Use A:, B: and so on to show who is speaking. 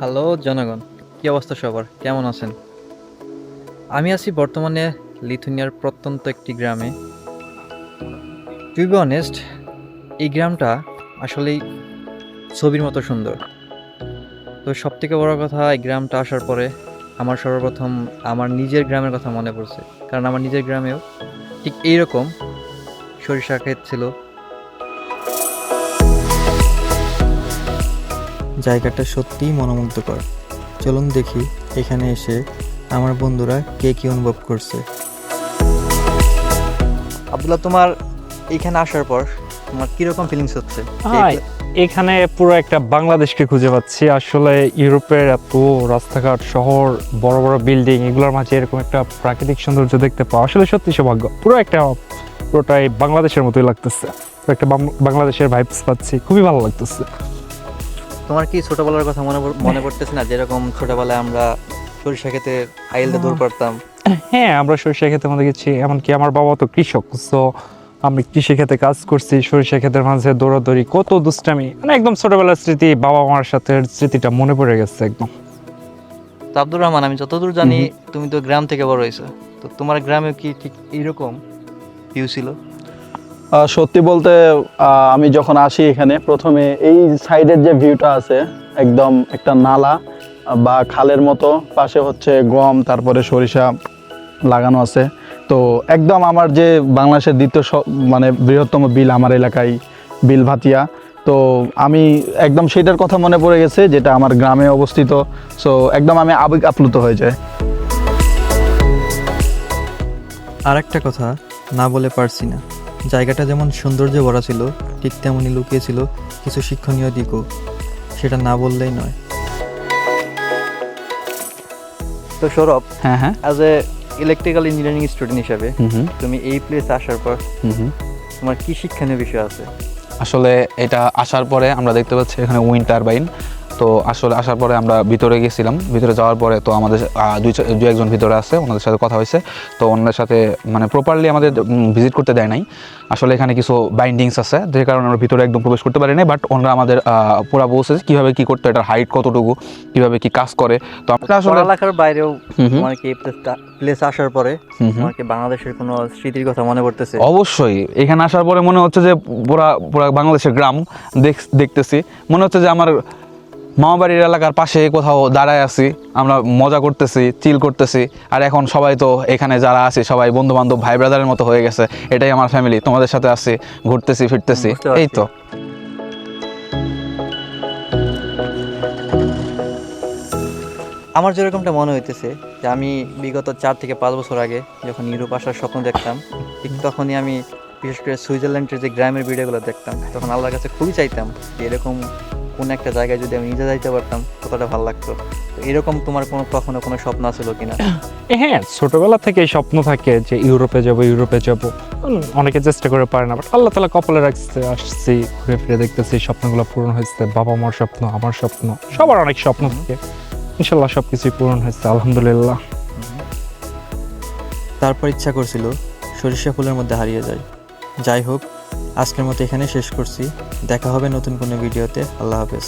A: Hello জনগণ, কি অবস্থা সবার? কেমন আছেন? আমি আছি বর্তমানে লিথুনিয়ার প্রত্যন্ত একটি গ্রামে। টু বি অনেস্ট, এই গ্রামটা আসলেই ছবির মতো সুন্দর। তো সবথেকে বড় কথা, এই গ্রামটা আসার পরে আমার সর্বপ্রথম আমার নিজের গ্রামের কথা মনে পড়ছে। কারণ আমার নিজের গ্রামেও ঠিক এইরকম সরিষা ক্ষেত ছিল।
B: জায়গাটা সত্যিই মনোমুগ্ধকর। চলুন দেখি এখানে এসে আমার বন্ধুরা কে কি অনুভব করছে।
A: আব্দুল্লাহ, তোমার এইখানে আসার পর তোমার কিরকম ফিলিংস হচ্ছে?
C: হ্যাঁ, এখানে পুরো একটা বাংলাদেশকে খুঁজে পাচ্ছি। আসলে ইউরোপের এত রাস্তাঘাট, শহর, বড় বড় বিল্ডিং, এগুলোর মাঝে এরকম একটা প্রাকৃতিক সৌন্দর্য দেখতে পাওয়া আসলে সত্যি সৌভাগ্য। পুরোটাই বাংলাদেশের মতোই লাগতেছে। একটা বাংলাদেশের ভাইবস পাচ্ছি, খুবই ভালো লাগতেছে।
A: তোমার কি ছোটবেলার কথা মনে পড়তেছে না? যেরকম ছোটবেলায় আমরা সরিষা ক্ষেতে আইলটা দৌড় করতাম।
C: হ্যাঁ, আমরা সরিষা ক্ষেতের মধ্যে গেছি। এমনকি আমার বাবা তো কৃষক, তো আমি কৃষি ক্ষেতে কাজ করছি। সরিষা ক্ষেতের মাঝে দৌড়াদৌড়ি, কত দুষ্টামি, মানে একদম ছোটবেলার স্মৃতি, বাবা মার সাথে স্মৃতিটা মনে পড়ে গেছে একদম।
A: তো আব্দুর রহমান, আমি যতদূর জানি তুমি তো গ্রাম থেকে বড় হয়েছো, তো তোমার গ্রামে কি ঠিক এইরকম ভিউ ছিল?
D: সত্যি বলতে আমি যখন আসি এখানে প্রথমে এই সাইডের যে ভিউটা আছে, একদম একটা নালা বা খালের মতো, পাশে হচ্ছে গম, তারপরে সরিষা লাগানো আছে। তো একদম আমার যে বাংলাদেশের দ্বিতীয় মানে বৃহত্তম বিল আমার এলাকায়, বিল ভাতিয়া। তো আমি একদম সেটার কথা মনে পড়ে গেছে, যেটা আমার গ্রামে অবস্থিত। সো একদম আমি আবেগ আপ্লুত হয়ে যায়।
B: আর একটা কথা না বলে পারছি না, জায়গাটা যেমন সৌন্দর্যে ভরা ছিল, ঠিক তেমনই লুকিয়ে ছিল কিছু শিক্ষণীয় দিকও। সেটা না বললেই নয়।
A: তো সৌরভ,
D: হ্যাঁ।
A: As a electrical engineering student হিসাবে তুমি এই প্লেসে আসার পর তোমার কি শিক্ষণীয় বিষয় আছে?
E: আসলে এটা আসার পরে আমরা দেখতে পাচ্ছি এখানে উইন্ড টারবাইন। তো আসলে আসার পরে আমরা ভিতরে গেছিলাম। ভিতরে যাওয়ার পরে তো আমাদের দুই একজন ভিতরে আছে, ওনাদের সাথে কথা হয়েছে। তো ওনাদের সাথে মানে প্রপারলি আমাদের ভিজিট করতে দেয় নাই। আসলে এখানে কিছু বাইন্ডিংস আছে, যে কারণে আমরা ভিতরে একদম প্রবেশ করতে পারি নাই। বাট ওনারা আমাদের পুরো বলছে কীভাবে কী করতে, এটার হাইট কতটুকু, কীভাবে কী কাজ করে। তো আমরা আসলে
A: পড়ালেখার বাইরেও তোমার কি প্লেস আসার পরে তোমার কি বাংলাদেশের কোনো স্মৃতির কথা মনে পড়তেছে?
E: অবশ্যই এখানে আসার পরে মনে হচ্ছে যে পুরা বাংলাদেশের গ্রাম দেখতেছি। মনে হচ্ছে যে আমার মামাবাড়ির এলাকার পাশে কোথাও দাঁড়ায় আছি, আমরা মজা করতেছি, চিল করতেছি। আর এখন সবাই তো এখানে যারা আছে সবাই বন্ধু বান্ধব, ভাই ব্রাদারের মতো হয়ে গেছে। এটাই আমার ফ্যামিলি, তোমাদের সাথে আছি, ঘুরতেছি ফিরতেছি, এই তো।
A: আমার যেরকমটা মনে হইতেছে যে আমি বিগত 4 থেকে 5 বছর আগে যখন ইউরোপ আসার স্বপ্ন দেখতাম, ঠিক তখনই আমি বিশেষ করে সুইজারল্যান্ডের যে গ্রামের ভিডিওগুলো দেখতাম, তখন আল্লাহর কাছে খুবই চাইতাম যে এরকম কোন একটা জায়গায় যদি আমি নিজে যাইতে পারতাম কতটা ভালো লাগতো। তো এরকম তোমার কখনো কোনো স্বপ্ন ছিল কিনা?
C: হ্যাঁ, ছোটবেলা থেকে স্বপ্ন থাকে যে ইউরোপে যাব। অনেকে চেষ্টা করে পারে না, বাট আল্লাহ তাআলা কপালে রাখছে, আসছি, ঘুরে ফিরে দেখতেছি, স্বপ্নগুলো পূরণ হয়েছে। বাবা মার স্বপ্ন, আমার স্বপ্ন, সবার অনেক স্বপ্ন থাকে। ইনশাল্লাহ সবকিছুই পূরণ হয়েছে, আলহামদুলিল্লাহ।
B: তারপর ইচ্ছা করছিল সরিষা ফুলের মধ্যে হারিয়ে যায়। যাই হোক, আজকের মতো এখানে শেষ করছি। দেখা হবে নতুন কোনো ভিডিওতে। আল্লাহ হাফেজ।